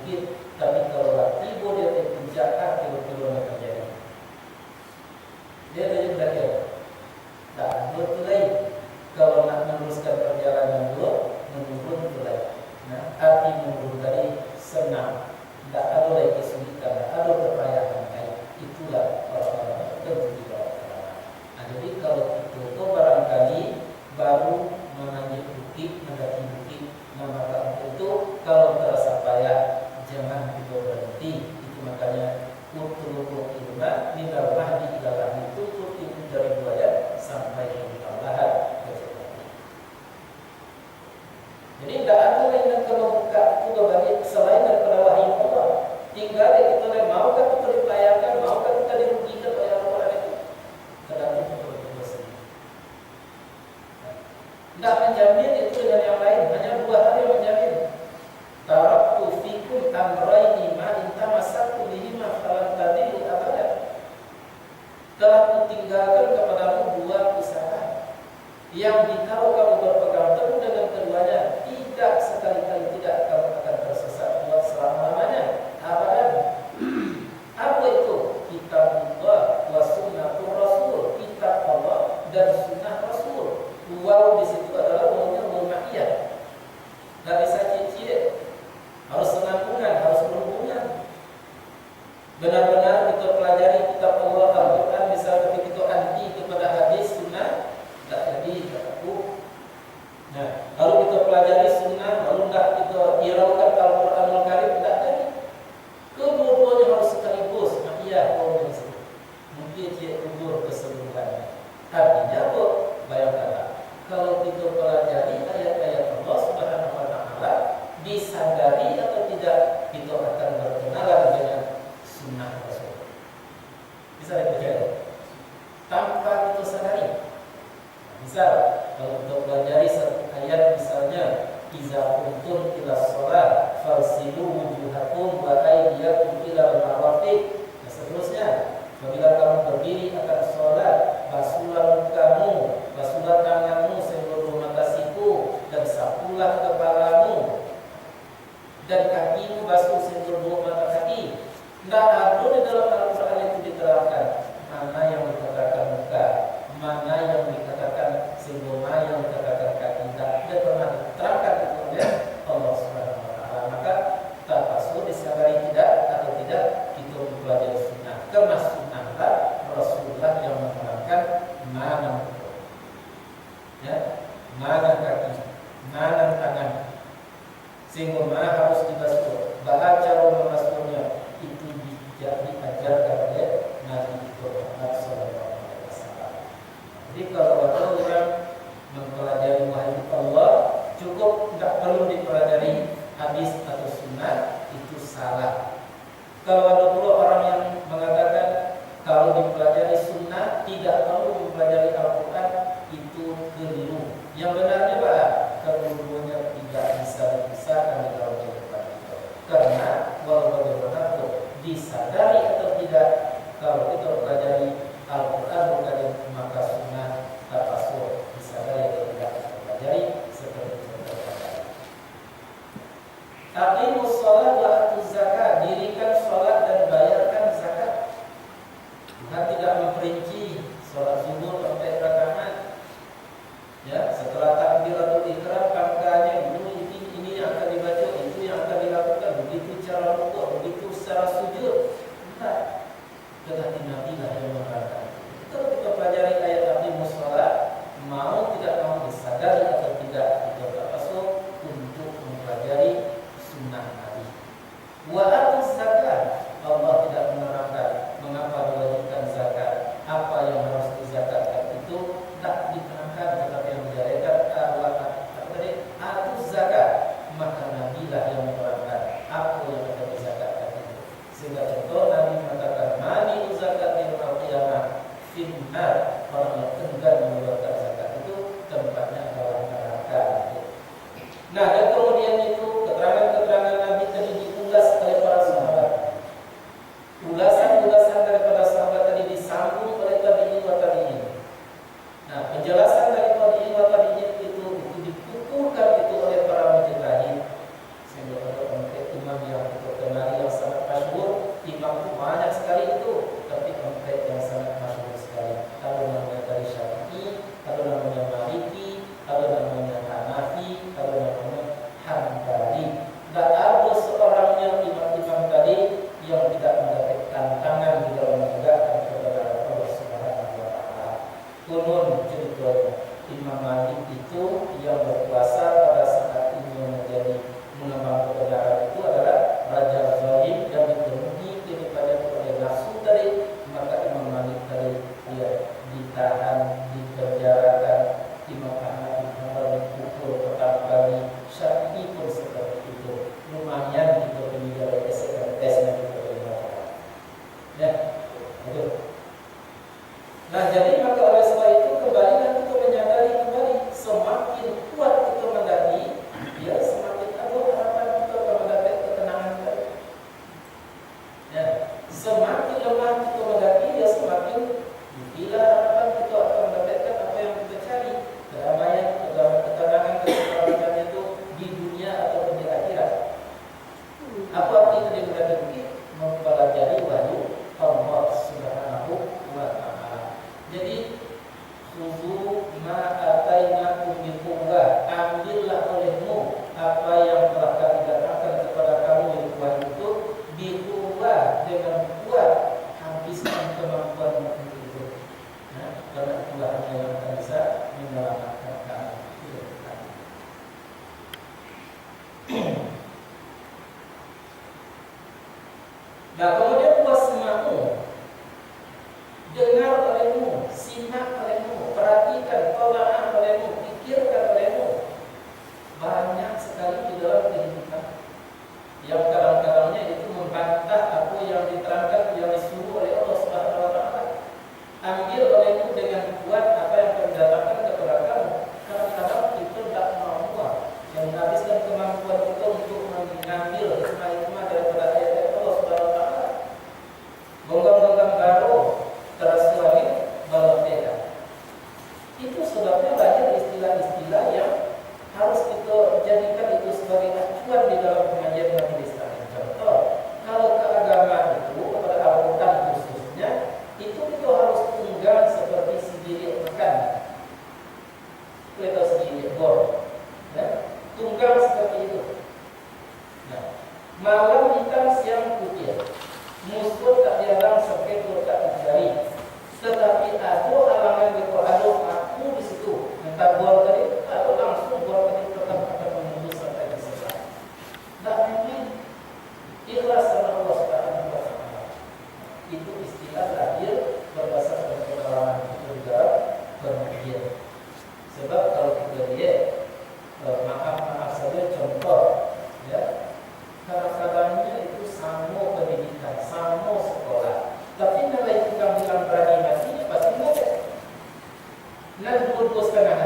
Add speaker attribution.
Speaker 1: bukit, tapi kalau tiba dia di puncak kilometer jadi. Dia dari berakhir. Tak betul lagi. Kalau nak meneruskan perjalanan dua, menurun betul lagi. Nah, arti menurun tadi senang. Tak ada lagi kesulitan, tak ada kepayahan. Itulah orang-orang tertentu di bawah teladan. Nah, jadi kalau itu barangkali baru menanjak bukit, mendaki bukit, maka itu kalau terasa payah jangan kita berhenti. Itu makanya utulul ilma minal mahdi ila lahdi, tutur itu dari buaya sampai ke lahat. Jadi tidak ada lain yang kalau buka itu bagi selain daripada wahyu Allah. Tinggal kita maukah kita dipayakan, maukah kita dirugikan oleh orang itu. Tergantung kepada kita sendiri. Tidak menjamin itu dengan yang lain, hanya dua hal yang menjamin. Taraktu fikum amrayni ma in tamassaktu bihima falan tadillu abadan. Telah kutinggalkan kepadamu dua usaha yang dikau kamu berpegang teguh dengan keduanya, tidak sekali-kali tidak kamu akan tersesat buat selama-lamanya. Abadan. Apa itu? Kitabullah wa sunnatur Rasul. Kitab Allah dan sunnah Rasul. Waw di situ adalah wawnya wawiyah. Tidak bisa cicit. Harus senangkungan, harus berhubungan. Benar-benar kita pelajari kitab Allah, Al-Quran, misalnya ketika kita anti kepada hadis sunnah, tak jadi, tak aku. Nah, lalu kita pelajari sunnah, lalu tak kita iraukan Al-Quranul Karim, tak jadi. Kedua-duanya harus sekaligus. Iya, orang yang mungkin dia kubur keseluruhannya. Artinya apa? Bayangkanlah, kalau kita pelajari ayat-ayat Allah Subhanahu Wa Taala, disadari atau tidak, kita akan berkenalan dengan sunnah Rasul. Bisa dipercaya? Tanpa kita sadari. Misal, kalau kita pelajari satu ayat, misalnya, iza kuntum ila sholat falsilu wujuhakum wa aydiyakum ila al-marafiq. Dan seterusnya, apabila kamu berdiri akan sholat, basuhlah mukamu, basuhlah tanganmu sebelum mata siku, dan sapulah kepalamu, dan kakimu basuh sebelum mata kaki. Tidak ada di dalam Al-Quran itu diterangkan mana yang dikatakan muka, mana yang dikatakan sebelum, mana yang dikatakan kaki. Tidak pernah diterangkan itu oleh Allah Subhanahu Wa Taala. Maka tapasul disadari tidak atau tidak, kita mempelajari sunnah. Karena sunnahlah Rasulullah yang menerangkan mana muka, ya, mana kaki, mana tangan, sehingga mana harus dibasuh, bahasa cara membasuhnya itu diajarkan oleh Nabi Muhammad SAW. Jadi kalau ada orang mempelajari wahyu Allah, cukup tidak perlu dipelajari hadis atau sunnah, itu salah. Kalau ada pula orang yang mengatakan kalau dipelajari sunnah tidak perlu mempelajari Al-Quran, itu keliru. Yang benarnya apa? Kedudukannya tidak bisa dipisahkan di dalam kehidupan kita. Karena walau bagaimanapun, disadari atau tidak, kalau kita pelajari Al-Quran bukan maka sunnah tapasul, disadari atau tidak pelajari seperti itu. Aqimus shalah wa atuz zakat, dirikan salat dan bayarkan zakat. Tuhan tidak memperinci salat zuhur sampai rakaat. Ya, setelah takbiratul ihram pangkanya ini yang akan dibaca, itu yang akan dilakukan, begitu cara rukuk, begitu secara sujud. Tidak. Tetapi Nabi lah yang menerangkan. Kalau kita pelajari ayat aqimus shalah, mau tidak mau disadari atau tidak, kita terpaksa untuk mempelajari sunnah Nabi. Wa atuz zakat, Allah tidak menerangkan mengapa diwajibkan zakat, apa yang harus dizakatkan, itu tak diterangkan. Tetapi yang menjadikan Allah tadi atuz zakat, maka Nabi lah yang menerangkan apa yang akan dizakatkan itu. Sehingga contoh Nabi mengatakan mani zakatil qiyamah finnar, orang yang enggan mengeluarkan zakat itu tempatnya adalah neraka. Nah, dan kemudian itu keterangan-keterangan Nabi tadi diulas oleh para sahabat. Semakin lemah kita mendaki, ya semakin gila harapan kita akan mendapatkan apa yang kita cari, kedamaian, ketenangan, keselamatan itu di dunia atau di akhirat. Apa arti tadi mendaki bukit? Mempelajari wahyu Allah Subhanahu wa Ta'ala. Jadi khudu ma atainakum bi quwwah, ambillah olehmu apa yang telah kami datangkan kepada kamu dari wahyu itu bi quwwah, dengan kuat, habiskan kemampuan itu. Nah, karena itulah yang akan bisa menyelamatkan kamu. Nah, kemudian wasma'u, dengar olehmu, simak olehmu, perhatikan, tolak olehmu, pikirkan olehmu. Banyak sekali di dalam kehidupan yang kadang-kadangnya itu membantah apa yang diterangkan, yang disuruh oleh Allah Subhanahu wa Ta'ala. Ambil olehmu dengan kuat apa yang terdatangkan kepada kamu. Kadang-kadang kita tidak mau yang menghabiskan kemampuan kita untuk mengambil hikmah-hikmah daripada ayat-ayat Allah Subhanahu wa Ta'ala. Gonggam-gonggam baru terasuari balap beda. Itu sebabnya banyak istilah-istilah yang harus kita jadikan itu sebagai acuan di dalam pengajian majelis taklim. Contoh, kalau keagamaan itu kepada Al-Quran khususnya, itu kita harus tunggang seperti segilir makan. Kita segilir bor, ya? Tunggang seperti itu. Nah, malam hitam siang putih, musuh tak diadang sampai tak dicari. Tetapi ada halangan di Quran, aku di situ. Minta bor tadi, atau langsung bor tadi tetap akan menembus sampai di selesai. Tak mungkin. Ikhlas sama Allah Subhanahu wa Ta'ala. Itu istilah lahir berdasarkan pengalaman itu juga bermukjizat. Sebab kalau kita lihat, maaf saja contoh, ya, kadang-kadangnya itu sama pendidikan, sama sekolah, tapi nilai tukang bilang berani mati pasti nggak ada. Nah, 20 setengah